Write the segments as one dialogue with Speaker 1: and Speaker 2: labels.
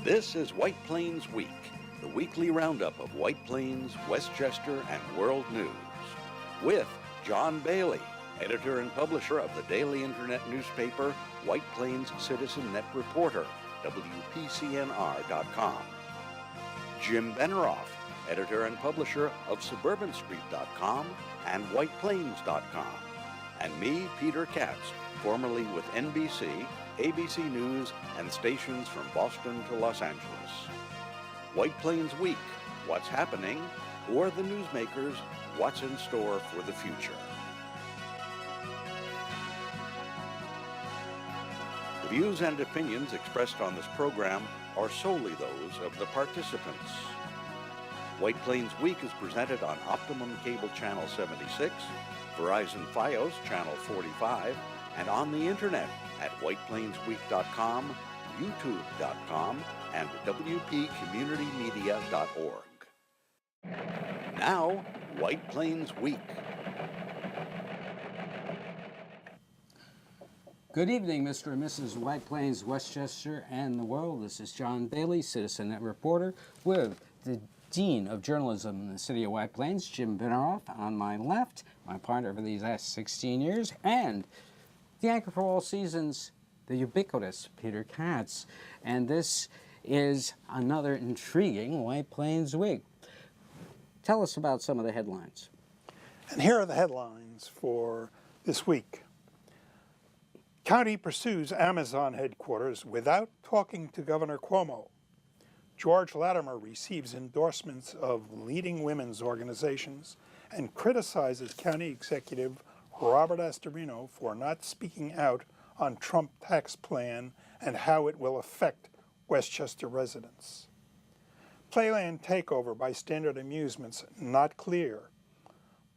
Speaker 1: This is White Plains Week, the weekly roundup of White Plains, Westchester, and world news. With John Bailey, editor and publisher of the daily internet newspaper White Plains Citizen Net Reporter, WPCNR.com. Jim Beneroff, editor and publisher of SuburbanStreet.com and WhitePlains.com. And me, Peter Katz, formerly with NBC, ABC News, and stations from Boston to Los Angeles. White Plains Week, what's happening, or the newsmakers, what's in store for the future. The views and opinions expressed on this program are solely those of the participants. White Plains Week is presented on Optimum Cable Channel 76, Verizon Fios Channel 45, and on the internet at whiteplainsweek.com, youtube.com, and wpcommunitymedia.org. Now, White Plains Week.
Speaker 2: Good evening, Mr. and Mrs. White Plains, Westchester, and the world. This is John Bailey, Citizen Net Reporter, with the Dean of Journalism in the City of White Plains, Jim Beneroff, on my left, my partner for these last 16 years, and the anchor for all seasons, the ubiquitous Peter Katz. And this is another intriguing White Plains Week. Tell us about some of the headlines.
Speaker 3: And here are the headlines for this week. County pursues Amazon headquarters without talking to Governor Cuomo. George Latimer receives endorsements of leading women's organizations and criticizes County Executive Robert Astorino for not speaking out on Trump tax plan and how it will affect Westchester residents. Playland takeover by Standard Amusements not clear.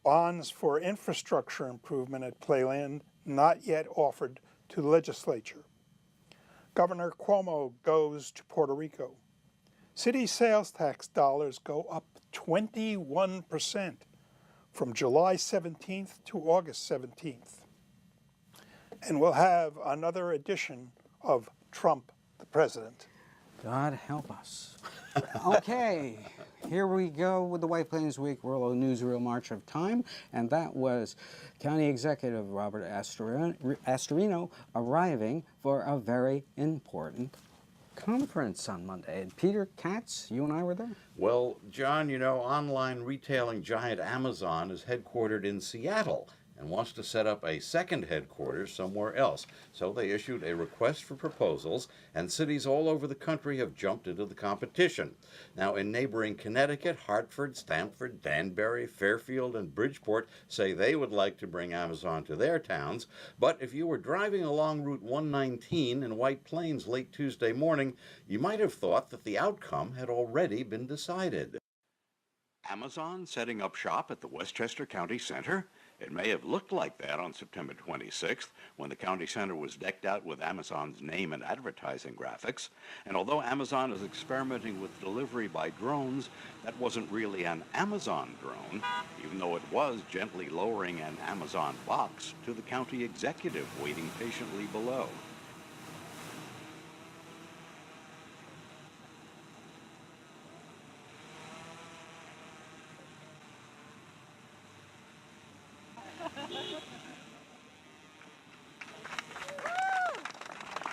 Speaker 3: Bonds for infrastructure improvement at Playland not yet offered to the legislature. Governor Cuomo goes to Puerto Rico. City sales tax dollars go up 21% from July 17th to August 17th. And we'll have another edition of Trump the President.
Speaker 2: God help us. Okay, here we go with the White Plains Week World Newsreel March of Time, and that was County Executive Robert Astorino arriving for a very important conference on Monday. And Peter Katz, you and I were there?
Speaker 1: Well, John, you know, online retailing giant Amazon is headquartered in Seattle and wants to set up a second headquarters somewhere else. So they issued a request for proposals, and cities all over the country have jumped into the competition. Now, in neighboring Connecticut, Hartford, Stamford, Danbury, Fairfield, and Bridgeport say they would like to bring Amazon to their towns. But if you were driving along Route 119 in White Plains late Tuesday morning, you might have thought that the outcome had already been decided. Amazon setting up shop at the Westchester County Center? It may have looked like that on September 26th, when the county center was decked out with Amazon's name and advertising graphics. And although Amazon is experimenting with delivery by drones, that wasn't really an Amazon drone, even though it was gently lowering an Amazon box to the county executive waiting patiently below.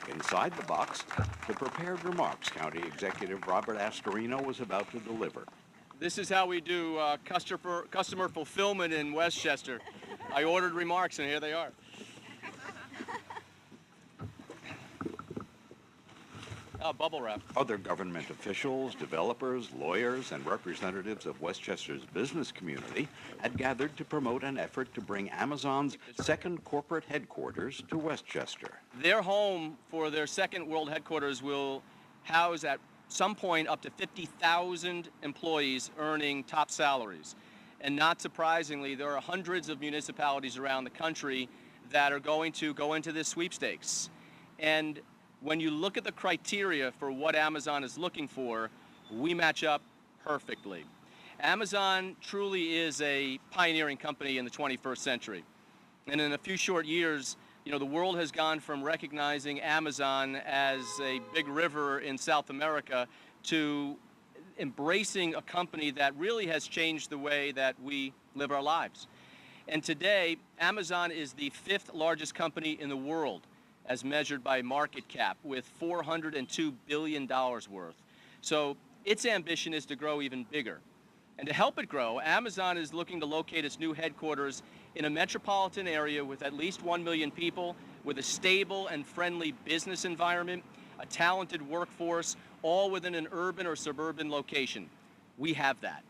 Speaker 1: Inside the box, the prepared remarks County Executive Robert Astorino was about to deliver.
Speaker 4: This is how we do customer fulfillment in Westchester. I ordered remarks, and here they are. Bubble wrap. Other government officials, developers, lawyers, and representatives of Westchester's business community had gathered to promote an effort to bring Amazon's second corporate headquarters to Westchester. Their home for their second world headquarters will house at some point up to 50,000 employees earning top salaries. And not surprisingly, there are hundreds of municipalities around the country that are going to go into this sweepstakes. And when you look at the criteria for what Amazon is looking for, we match up perfectly. Amazon truly is a pioneering company in the 21st century. And in a few short years,
Speaker 5: You know, the world has gone from recognizing Amazon as a big river in South America to embracing a company that really has changed the way that we live our lives. And today, Amazon is the 5th largest company in the world as measured by market cap with $402 billion worth. So its ambition is to grow even bigger. And to help it grow, Amazon is looking to locate its new headquarters in a metropolitan area with at least 1 million people, with a stable and friendly business environment, a talented workforce, all within an urban or suburban location. We have that.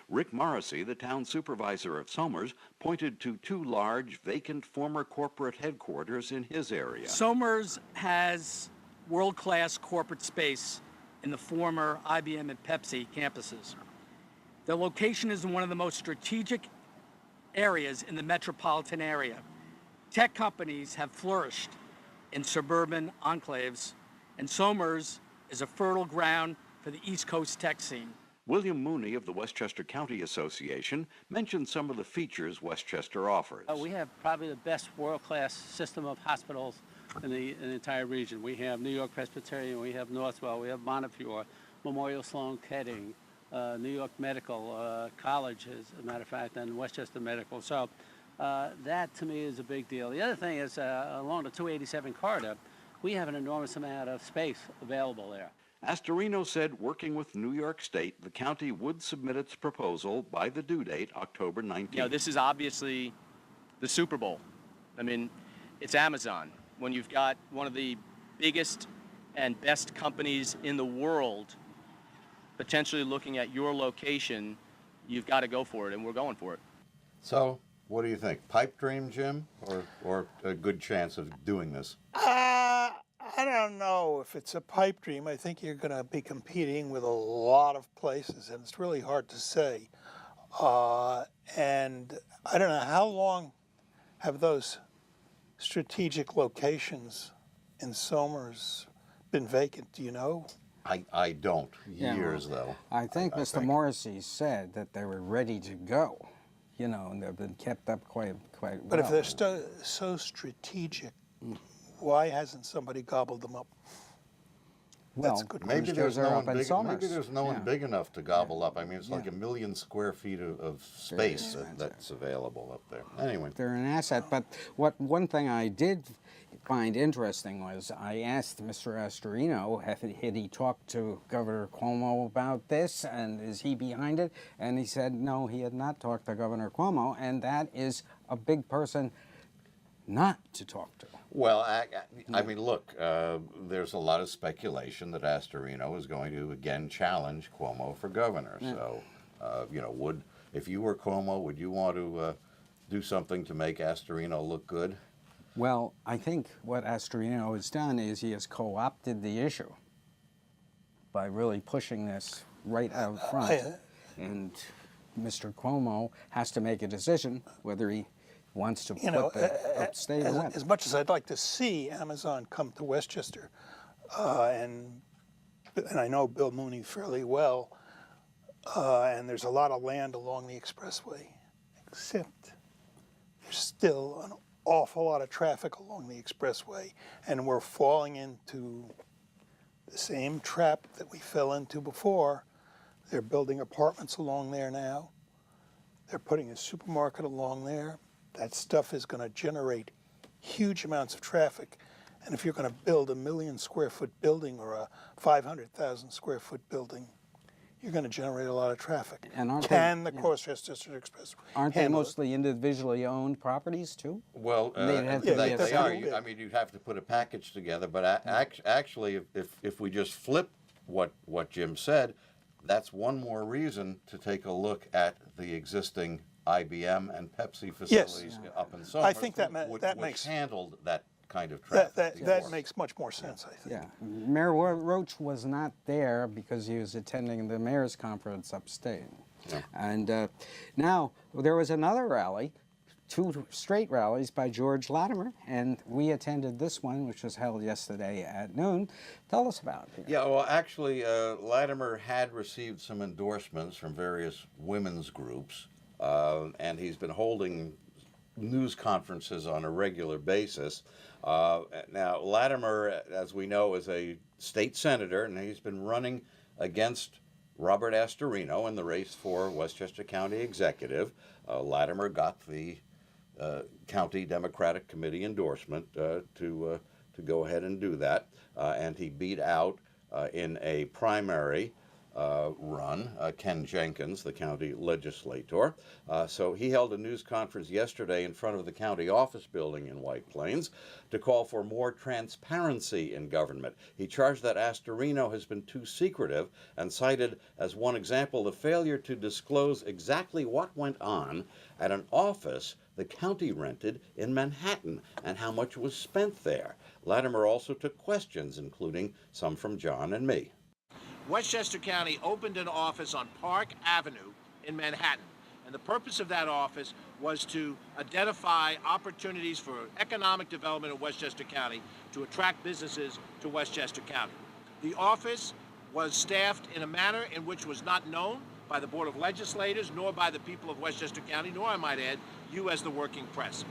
Speaker 4: Rick Morrissey, the town supervisor of Somers, pointed to 2 large, vacant former corporate headquarters in his area.
Speaker 6: Somers has world-class corporate space in the former IBM and Pepsi campuses. The location is in one of the most strategic areas in the metropolitan area. Tech companies have flourished in suburban enclaves, and Somers is a fertile ground for the East Coast tech scene.
Speaker 4: William Mooney of the Westchester County Association mentioned some of the features Westchester offers.
Speaker 7: We have probably the best world-class system of hospitals in the entire region. We have New York Presbyterian, we have Northwell, we have Montefiore, Memorial Sloan Kettering, New York Medical College, as a matter of fact, and Westchester Medical. So that to me is a big deal. The other thing is along the 287 corridor, we have an enormous amount of space available there.
Speaker 4: Astorino said, working with New York State, the county would submit its proposal by the due date, October 19th.
Speaker 5: You know, this is obviously the Super Bowl. I mean, it's Amazon. When you've got one of the biggest and best companies in the world potentially looking at your location, you've got to go for it, and we're going for it.
Speaker 1: So, what do you think? Pipe dream, Jim, or a good chance of doing this?
Speaker 3: I don't know if it's a pipe dream. I think you're going to be competing with a lot of places, and it's really hard to say. And I don't know, how long have those strategic locations in Somers been vacant? Do you know?
Speaker 1: I don't.
Speaker 2: Yeah,
Speaker 1: Years, though.
Speaker 2: I think Mr. Morrissey said that they were ready to go, you know, and they've been kept up quite well.
Speaker 3: But if they're so strategic, why hasn't somebody gobbled them up?
Speaker 2: well,
Speaker 3: That's a good
Speaker 1: Maybe
Speaker 3: question.
Speaker 1: there's
Speaker 2: are
Speaker 1: no
Speaker 2: up
Speaker 1: one
Speaker 2: in
Speaker 1: big.
Speaker 2: Somers.
Speaker 1: Maybe there's no one
Speaker 2: Yeah.
Speaker 1: big enough to gobble up. I mean, it's like
Speaker 2: Yeah.
Speaker 1: 1 million square feet of space
Speaker 2: expensive.
Speaker 1: that's available up there. Anyway,
Speaker 2: They're an asset. But one thing I did find interesting was I asked Mr. Astorino, had he talked to Governor Cuomo about this, and is he behind it? And he said no, he had not talked to Governor Cuomo, and that is a big person not to talk to.
Speaker 1: well, I mean, look, there's a lot of speculation that Astorino is going to again challenge Cuomo for governor. So, you know, if you were Cuomo, would you want to do something to make Astorino look good?
Speaker 2: Well, I think what Astorino has done is he has co-opted the issue by really pushing this right out front. And Mr. Cuomo has to make a decision whether he wants to
Speaker 3: You know,
Speaker 2: put the upstate or what.
Speaker 3: as much as I'd like to see Amazon come to Westchester, and I know Bill Mooney fairly well, and there's a lot of land along the expressway, except there's still an awful lot of traffic along the expressway, and we're falling into the same trap that we fell into before. They're building apartments along there now. They're putting a supermarket along there. That stuff is going to generate huge amounts of traffic. And if you're going to build a 1 million square foot building or a 500,000 square foot building, you're going to generate a lot of traffic.
Speaker 2: And aren't
Speaker 3: Can
Speaker 2: they-
Speaker 3: the
Speaker 2: yeah.
Speaker 3: Cross-Westchester Express
Speaker 2: Aren't they
Speaker 3: handle it?
Speaker 2: mostly individually owned properties too?
Speaker 1: Well,
Speaker 2: They'd have to
Speaker 3: be
Speaker 1: they,
Speaker 3: a
Speaker 1: they are.
Speaker 3: separate-
Speaker 1: I mean, you'd have to put a package together. But actually, if we just flip what Jim said, that's one more reason to take a look at the existing IBM and Pepsi facilities up in Somers.
Speaker 3: I think that
Speaker 1: which
Speaker 3: makes-
Speaker 1: handled that kind of traffic.
Speaker 3: That
Speaker 1: before.
Speaker 3: makes much more sense, I think.
Speaker 2: Yeah. Mayor Roach was not there because he was attending the mayor's conference upstate.
Speaker 1: Yeah.
Speaker 2: And now there was another rally, 2 straight rallies by George Latimer, and we attended this one, which was held yesterday at noon. Tell us about it.
Speaker 1: Yeah, well, actually, Latimer had received some endorsements from various women's groups, and he's been holding news conferences on a regular basis. Now, Latimer, as we know, is a state senator, and he's been running against Robert Astorino in the race for Westchester County Executive. Latimer got the County Democratic Committee endorsement to go ahead and do that, and he beat out in a primary run Ken Jenkins, the county legislator. So he held a news conference yesterday in front of the county office building in White Plains to call for more transparency in government. He charged that Astorino has been too secretive and cited as one example the failure to disclose exactly what went on at an office the county rented in Manhattan and how much was spent there. Latimer also took questions, including some from John and me.
Speaker 8: Westchester County opened an office on Park Avenue in Manhattan. And the purpose of that office was to identify opportunities for economic development in Westchester County to attract businesses to Westchester County. The office was staffed in a manner in which was not known by the Board of Legislators, nor by the people of Westchester County, nor, I might add, you as the working press.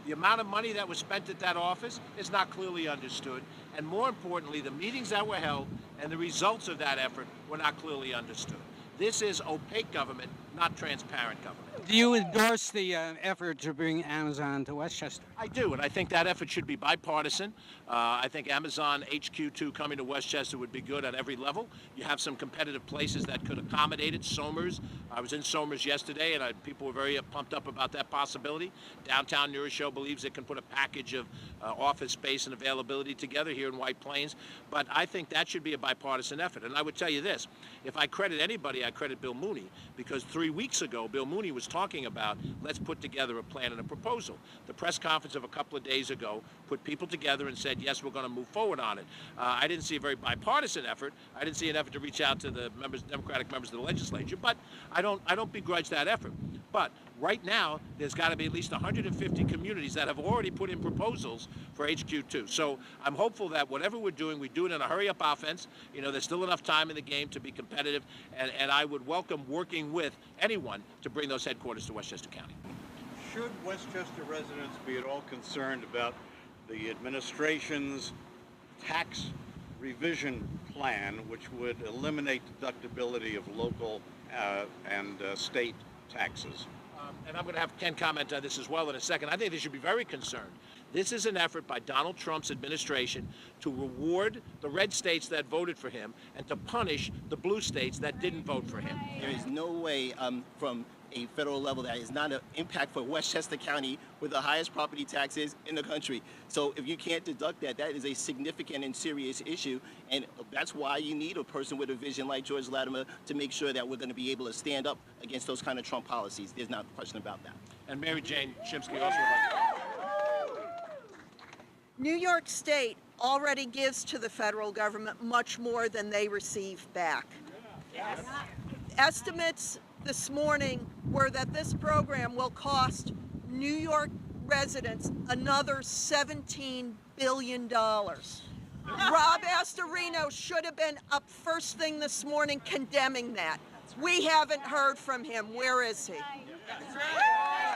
Speaker 8: The amount of money that was spent at that office is not clearly understood, and more importantly, the meetings that were held and the results of that effort were not clearly understood. This is opaque government, not transparent government.
Speaker 2: Do you endorse the effort to bring Amazon to Westchester?
Speaker 8: I do, and I think that effort should be bipartisan. I think Amazon HQ2 coming to Westchester would be good at every level. You have some competitive places that could accommodate it. Somers, I was in Somers yesterday, and people were very pumped up about that possibility. Downtown New Rochelle believes it can put a package of office space and availability together here in White Plains. But I think that should be a bipartisan effort. And I would tell you this, if I credit anybody, I credit Bill Mooney, because 3 weeks ago, Bill Mooney was talking about, let's put together a plan and a proposal. The press conference of a couple of days ago put people together and said, yes, we're going to move forward on it. I didn't see a very bipartisan effort. I didn't see an effort to reach out to the Democratic members of the legislature, but I don't begrudge that effort. But right now, there's got to be at least 150 communities that have already put in proposals for HQ2. So I'm hopeful that whatever we're doing, we do it in a hurry-up offense. You know, there's still enough time in the game to be competitive, and I would welcome working with anyone to bring those headquarters to Westchester County.
Speaker 9: Should Westchester residents be at all concerned about the administration's tax revision plan, which would eliminate deductibility of local and state taxes?
Speaker 8: And I'm going to have Ken comment on this as well in a second. I think they should be very concerned. This is an effort by Donald Trump's administration to reward the red states that voted for him and to punish the blue states that didn't vote for him.
Speaker 10: There is no way from a federal level that is not an impact for Westchester County with the highest property taxes in the country. So if you can't deduct that, that is a significant and serious issue. And that's why you need a person with a vision like George Latimer to make sure that we're going to be able to stand up against those kind of Trump policies. There's not a question about that.
Speaker 8: And Mary Jane Shimsky also would like to.
Speaker 11: New York State already gives to the federal government much more than they receive back. Yes. Estimates this morning were that this program will cost New York residents another $17 billion. Rob Astorino should have been up first thing this morning condemning that. We haven't heard from him. Where is he?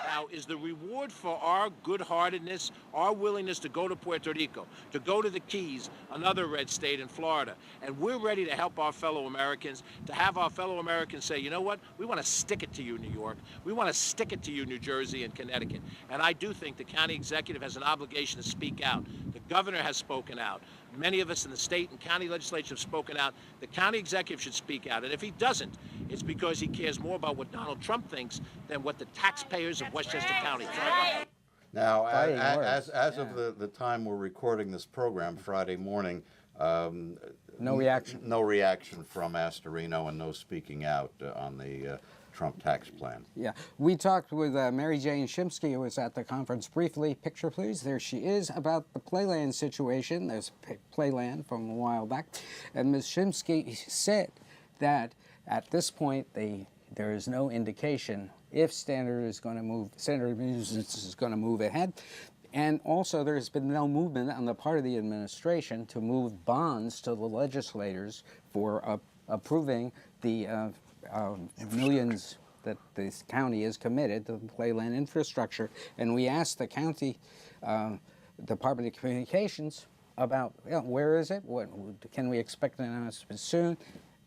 Speaker 8: Now, is the reward for our good-heartedness, our willingness to go to Puerto Rico, to go to the Keys, another red state in Florida, and we're ready to help our fellow Americans, to have our fellow Americans say, you know what, we want to stick it to you, New York. We want to stick it to you, New Jersey and Connecticut. And I do think the county executive has an obligation to speak out. The governor has spoken out. Many of us in the state and county legislature have spoken out. The county executive should speak out. And if he doesn't, it's because he cares more about what Donald Trump thinks than what the taxpayers of Westchester County think.
Speaker 1: Now, as of the time we're recording this program, Friday morning,
Speaker 2: no reaction.
Speaker 1: No reaction from Astorino and no speaking out on the Trump tax plan.
Speaker 2: Yeah, we talked with Mary Jane Shimsky, who was at the conference briefly. Picture, please. There she is, about the Playland situation. There's Playland from a while back. And Ms. Shimsky said that at this point, there is no indication if Standard Music is going to move ahead. And also, there's been no movement on the part of the administration to move bonds to the legislators for approving the millions that this county is committed to the playland infrastructure. And we asked the county Department of Communications about, where is it? What can we expect an announcement soon?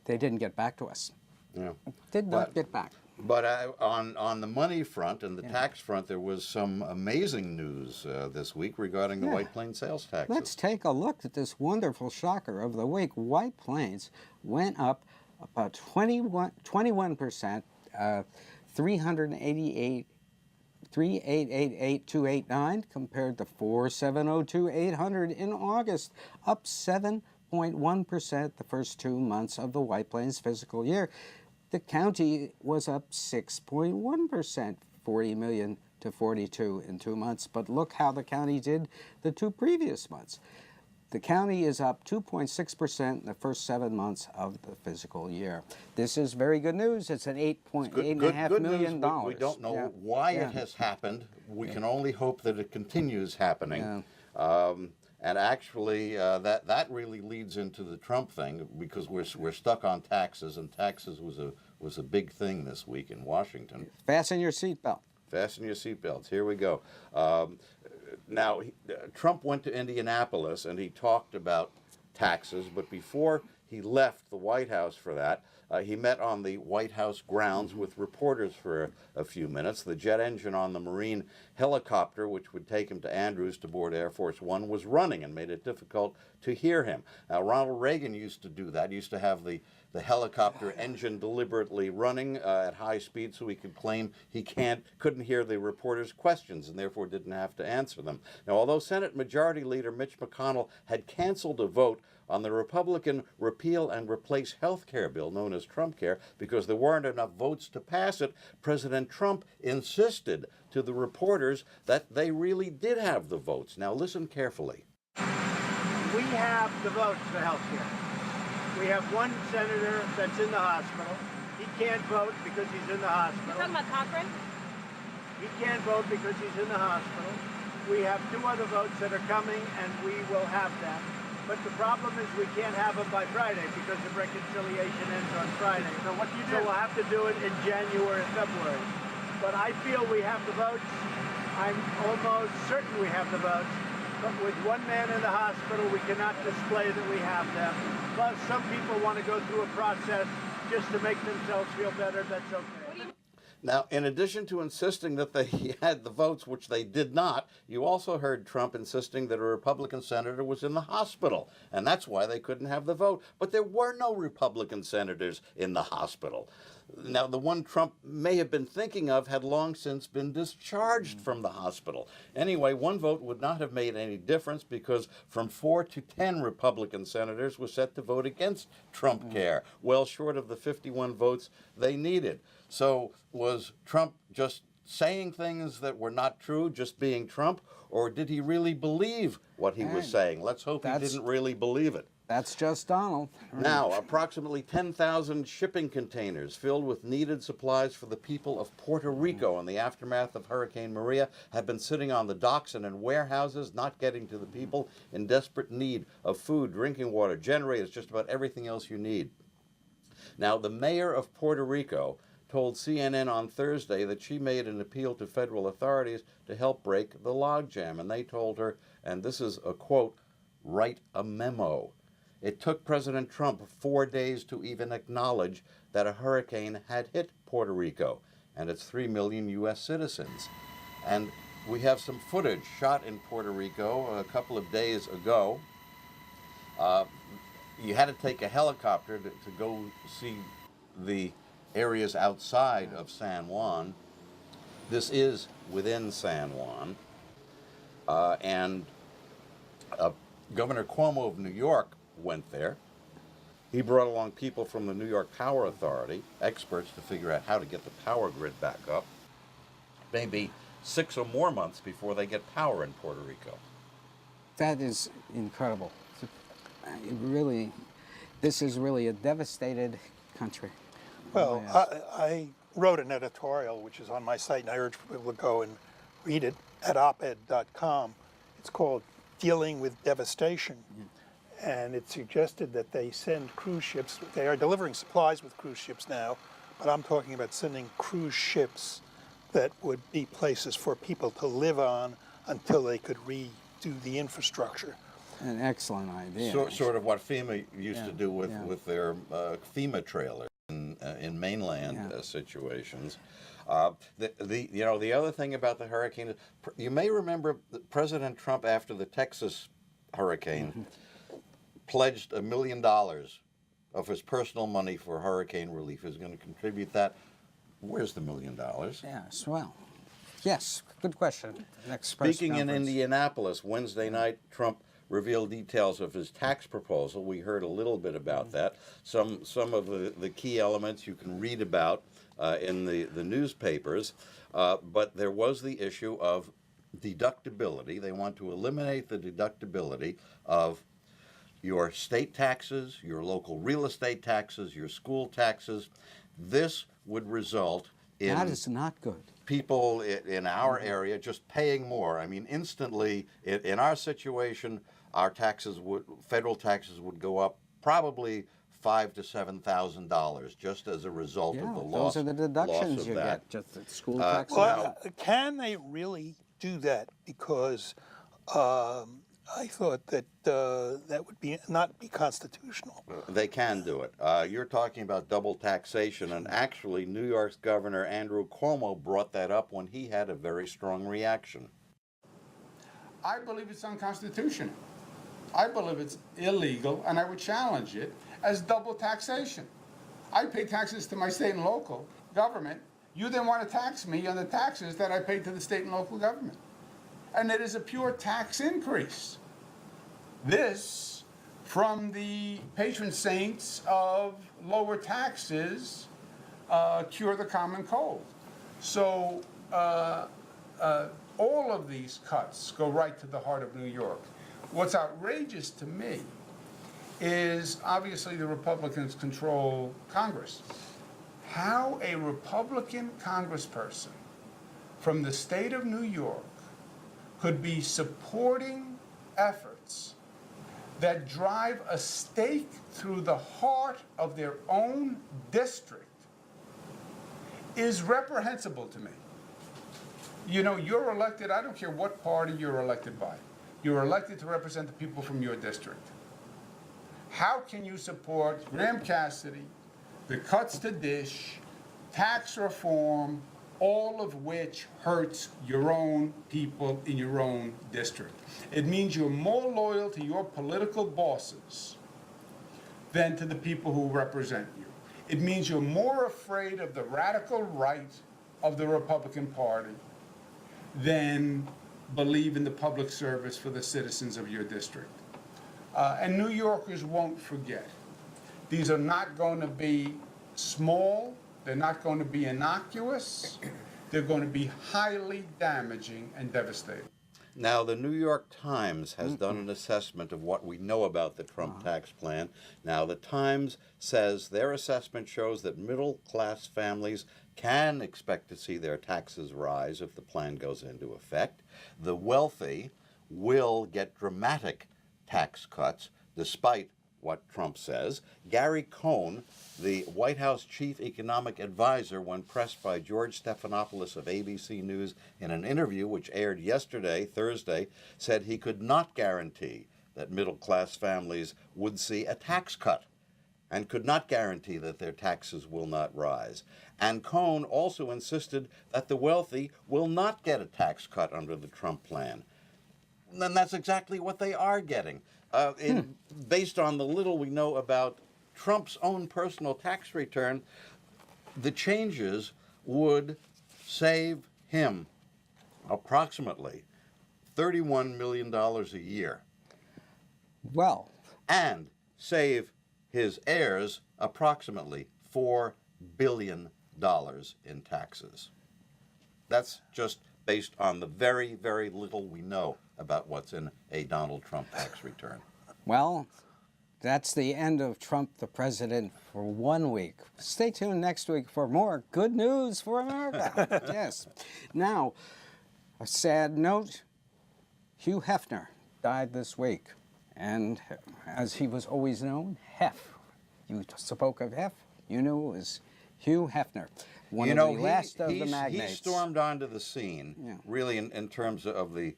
Speaker 2: They didn't get back to us.
Speaker 1: Yeah.
Speaker 2: Did not get back.
Speaker 1: But on the money front and the tax front, there was some amazing news this week regarding the White Plains sales taxes.
Speaker 2: Let's take a look at this wonderful shocker of the week. White Plains went up about 21%, 388,289 compared to 4,702,800 in August, up 7.1% the first 2 months of the White Plains fiscal year. The county was up 6.1%, 40 million to 42 in 2 months. But look how the county did the 2 previous months. The county is up 2.6% in the first 7 months of the fiscal year. This is very good news. It's an $8.5 million.
Speaker 1: We don't know why it has happened. We can only hope that it continues happening. And actually, that really leads into the Trump thing, because we're stuck on taxes, and taxes was a big thing this week in Washington.
Speaker 2: Fasten your seatbelt.
Speaker 1: Fasten your seatbelts. Here we go. Now, Trump went to Indianapolis and he talked about taxes, but before he left the White House for that, he met on the White House grounds with reporters for a few minutes. The jet engine on the Marine helicopter, which would take him to Andrews to board Air Force One, was running and made it difficult to hear him. Now, Ronald Reagan used to do that. He used to have the helicopter engine deliberately running at high speed so he could claim he couldn't hear the reporters' questions and therefore didn't have to answer them. Now, although Senate Majority Leader Mitch McConnell had canceled a vote on the Republican repeal and replace health care bill known as Trumpcare because there weren't enough votes to pass it, President Trump insisted to the reporters that they really did have the votes. Now listen carefully.
Speaker 12: We have the votes for health care. We have one senator that's in the hospital. He can't vote because he's in the hospital.
Speaker 13: You're talking about Cochran?
Speaker 12: He can't vote because he's in the hospital. We have 2 other votes that are coming, and we will have them. But the problem is we can't have them by Friday because the reconciliation ends on Friday. So what do you do? So we'll have to do it in January and February. But I feel we have the votes. I'm almost certain we have the votes. But with one man in the hospital, we cannot display that we have them. Plus, some people want to go through a process just to make themselves feel better. That's okay.
Speaker 1: Now, in addition to insisting that they had the votes, which they did not, you also heard Trump insisting that a Republican senator was in the hospital, and that's why they couldn't have the vote. But there were no Republican senators in the hospital. Now, the one Trump may have been thinking of had long since been discharged from the hospital. Anyway, one vote would not have made any difference because from 4 to 10 Republican senators were set to vote against Trump care, well short of the 51 votes they needed. So was Trump just saying things that were not true, just being Trump, or did he really believe what he was saying? Let's hope he didn't really believe it.
Speaker 2: That's just Donald.
Speaker 1: Now, approximately 10,000 shipping containers filled with needed supplies for the people of Puerto Rico in the aftermath of Hurricane Maria have been sitting on the docks and in warehouses, not getting to the people in desperate need of food, drinking water, generators, just about everything else you need. Now, the mayor of Puerto Rico told CNN on Thursday that she made an appeal to federal authorities to help break the logjam, and they told her, and this is a quote, write a memo. It took President Trump 4 days to even acknowledge that a hurricane had hit Puerto Rico and its 3 million U.S. citizens. And we have some footage shot in Puerto Rico a couple of days ago. You had to take a helicopter to go see the areas outside of San Juan. This is within San Juan. And Governor Cuomo of New York went there. He brought along people from the New York Power Authority, experts to figure out how to get the power grid back up. Maybe 6 or more months before they get power in Puerto Rico.
Speaker 2: That is incredible. This is really a devastated country.
Speaker 3: Well, I wrote an editorial, which is on my site, and I urge people to go and read it at oped.com. It's called Dealing with Devastation. And it suggested that they send cruise ships. They are delivering supplies with cruise ships now, but I'm talking about sending cruise ships that would be places for people to live on until they could redo the infrastructure.
Speaker 2: An excellent idea.
Speaker 1: Sort of what FEMA used to do
Speaker 2: yeah.
Speaker 1: with their FEMA trailers in mainland situations. The other thing about the hurricane, you may remember that President Trump, after the Texas hurricane, pledged $1 million of his personal money for hurricane relief. He's going to contribute that. Where's the $1 million?
Speaker 2: Yes, well, yes, good question. Next
Speaker 1: Speaking in
Speaker 2: conference.
Speaker 1: Indianapolis, Wednesday night, Trump revealed details of his tax proposal. We heard a little bit about that. Some of the key elements you can read about in the newspapers, but there was the issue of deductibility. They want to eliminate the deductibility of your state taxes, your local real estate taxes, your school taxes. This would result in
Speaker 2: that is not good.
Speaker 1: people in our area just paying more. I mean, instantly, in our situation, our federal taxes would go up probably $5,000 to $7,000 just as a result of the loss.
Speaker 2: Those are the deductions
Speaker 1: of
Speaker 2: you
Speaker 1: that.
Speaker 2: get, just the school tax.
Speaker 3: Well, can they really do that? Because I thought that that would not be constitutional.
Speaker 1: They can do it. You're talking about double taxation, and actually, New York's Governor Andrew Cuomo brought that up when he had a very strong reaction.
Speaker 13: I believe it's unconstitutional. I believe it's illegal, and I would challenge it as double taxation. I pay taxes to my state and local government. You then want to tax me on the taxes that I pay to the state and local government. And it is a pure tax increase. This, from the patron saints of lower taxes, cure the common cold. So all of these cuts go right to the heart of New York. What's outrageous to me is obviously the Republicans control Congress. How a Republican congressperson from the state of New York could be supporting efforts that drive a stake through the heart of their own district is reprehensible to me. You know, you're elected, I don't care what party you're elected by. You're elected to represent the people from your district. How can you support Graham Cassidy, the cuts to DISH, tax reform, all of which hurts your own people in your own district? It means you're more loyal to your political bosses than to the people who represent you. It means you're more afraid of the radical right of the Republican Party than believe in the public service for the citizens of your district. And New Yorkers won't forget. These are not going to be small. They're not going to be innocuous. They're going to be highly damaging and devastating.
Speaker 1: Now, the New York Times has done an assessment of what we know about the Trump tax plan. Now, the Times says their assessment shows that middle-class families can expect to see their taxes rise if the plan goes into effect. The wealthy will get dramatic tax cuts, despite what Trump says. Gary Cohn, the White House chief economic advisor, when pressed by George Stephanopoulos of ABC News in an interview which aired yesterday, Thursday, said he could not guarantee that middle-class families would see a tax cut and could not guarantee that their taxes will not rise. And Cohn also insisted that the wealthy will not get a tax cut under the Trump plan. And that's exactly what they are getting. Based on the little we know about Trump's own personal tax return, the changes would save him approximately $31 million a year.
Speaker 2: Well.
Speaker 1: And save his heirs approximately $4 billion in taxes. That's just based on the very, very little we know about what's in a Donald Trump tax return.
Speaker 2: Well, that's the end of Trump the president for 1 week. Stay tuned next week for more good news for America. Yes. Now, a sad note, Hugh Hefner died this week. And as he was always known, Hef. You spoke of Hef, you knew it was Hugh Hefner, one
Speaker 1: You
Speaker 2: of
Speaker 1: know,
Speaker 2: the last of the
Speaker 1: he
Speaker 2: magnates.
Speaker 1: stormed onto the scene,
Speaker 2: Yeah.
Speaker 1: really in terms of the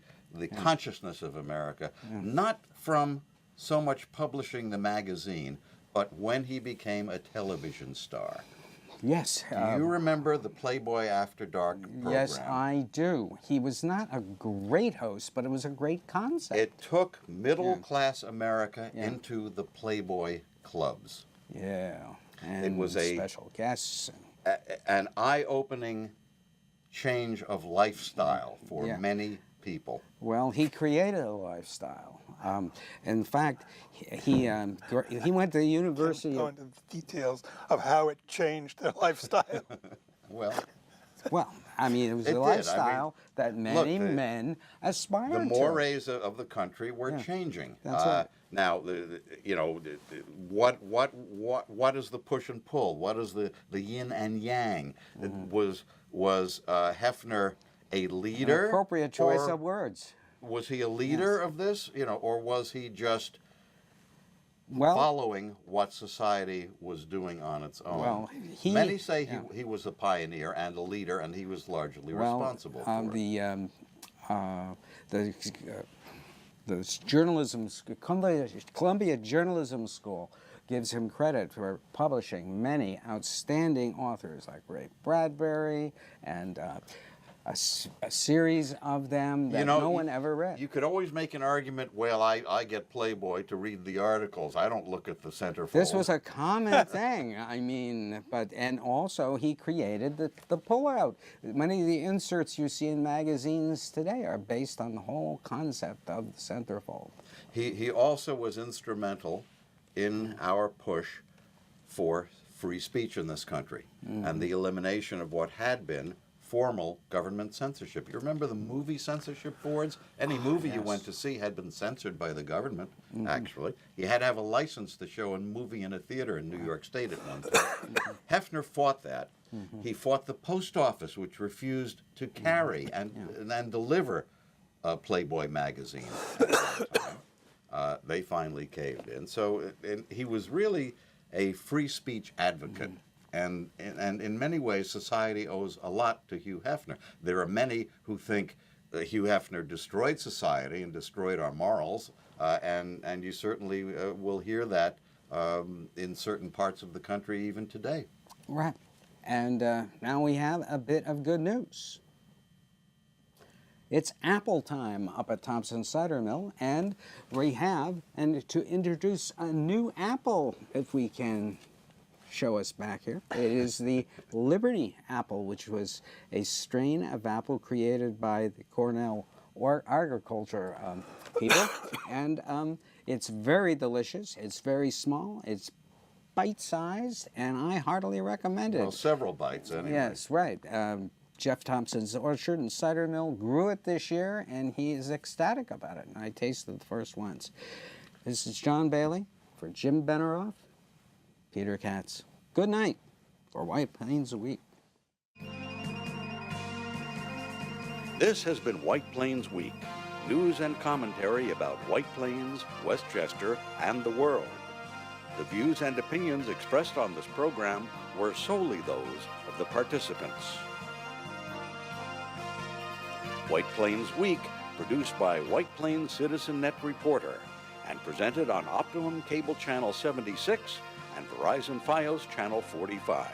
Speaker 1: consciousness of America, not from so much publishing the magazine, but when he became a television star.
Speaker 2: Yes.
Speaker 1: Do you remember the Playboy After Dark program?
Speaker 2: Yes, I do. He was not a great host, but it was a great concept.
Speaker 1: It took middle-class America into the Playboy clubs.
Speaker 2: Yeah. And
Speaker 1: It was a
Speaker 2: special guests.
Speaker 1: an eye-opening change of lifestyle for
Speaker 2: Yeah.
Speaker 1: many people.
Speaker 2: Well, he created a lifestyle. In fact, he went to the University
Speaker 3: Go
Speaker 2: of...
Speaker 3: into the details of how it changed their lifestyle.
Speaker 1: Well,
Speaker 2: Well, I mean, it was
Speaker 1: It
Speaker 2: a
Speaker 1: did. I mean,
Speaker 2: lifestyle that many
Speaker 1: look,
Speaker 2: men aspired
Speaker 1: the
Speaker 2: to.
Speaker 1: mores of the country were changing.
Speaker 2: That's right.
Speaker 1: Now, what is the push and pull? What is the yin and yang? Was Hefner a leader?
Speaker 2: An appropriate choice
Speaker 1: or
Speaker 2: of words.
Speaker 1: Was he a leader of this? Or was he just
Speaker 2: Well,
Speaker 1: following what society was doing on its own?
Speaker 2: Well,
Speaker 1: Many say he was a pioneer and a leader, and he was largely responsible for it.
Speaker 2: The journalism, Columbia Journalism School gives him credit for publishing many outstanding authors like Ray Bradbury and a series of them that no one ever read.
Speaker 1: You could always make an argument, well, I get Playboy to read the articles. I don't look at the centerfold.
Speaker 2: This was a common thing. I mean, and also he created the pullout. Many of the inserts you see in magazines today are based on the whole concept of the centerfold.
Speaker 1: He also was instrumental in our push for free speech in this country and the elimination of what had been formal government censorship. You remember the movie censorship boards? Any movie you went to see had been censored by the government, actually. You had to have a license to show a movie in a theater in New York State at one time. Hefner fought that. He fought the post office, which refused to carry and deliver Playboy magazine at that time. They finally caved in. So he was really a free speech advocate. And in many ways, society owes a lot to Hugh Hefner. There are many who think Hugh Hefner destroyed society and destroyed our morals, and you certainly will hear that in certain parts of the country even today.
Speaker 2: Right. And now we have a bit of good news. It's apple time up at Thompson Cider Mill, and we have to introduce a new apple, if we can show us back here. It is the Liberty apple, which was a strain of apple created by the Cornell agriculture people, and it's very delicious. It's very small. It's bite-sized, and I heartily recommend it.
Speaker 1: Well, several bites anyway.
Speaker 2: Yes, right. Jeff Thompson's Orchard and Cider Mill grew it this year, and he is ecstatic about it. And I tasted the first ones. This is John Bailey for Jim Beneroff, Peter Katz. Good night for White Plains a Week.
Speaker 4: This has been White Plains Week, news and commentary about White Plains, Westchester, and the world. The views and opinions expressed on this program were solely those of the participants. White Plains Week, produced by White Plains Citizen Net Reporter, and presented on Optimum Cable Channel 76 and Verizon Fios Channel 45.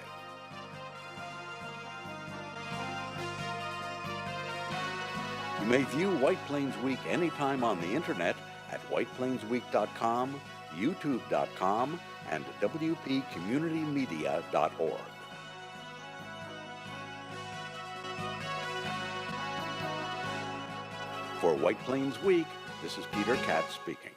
Speaker 4: You may view White Plains Week anytime on the internet at whiteplainsweek.com, youtube.com, and wpcommunitymedia.org. For White Plains Week, this is Peter Katz speaking.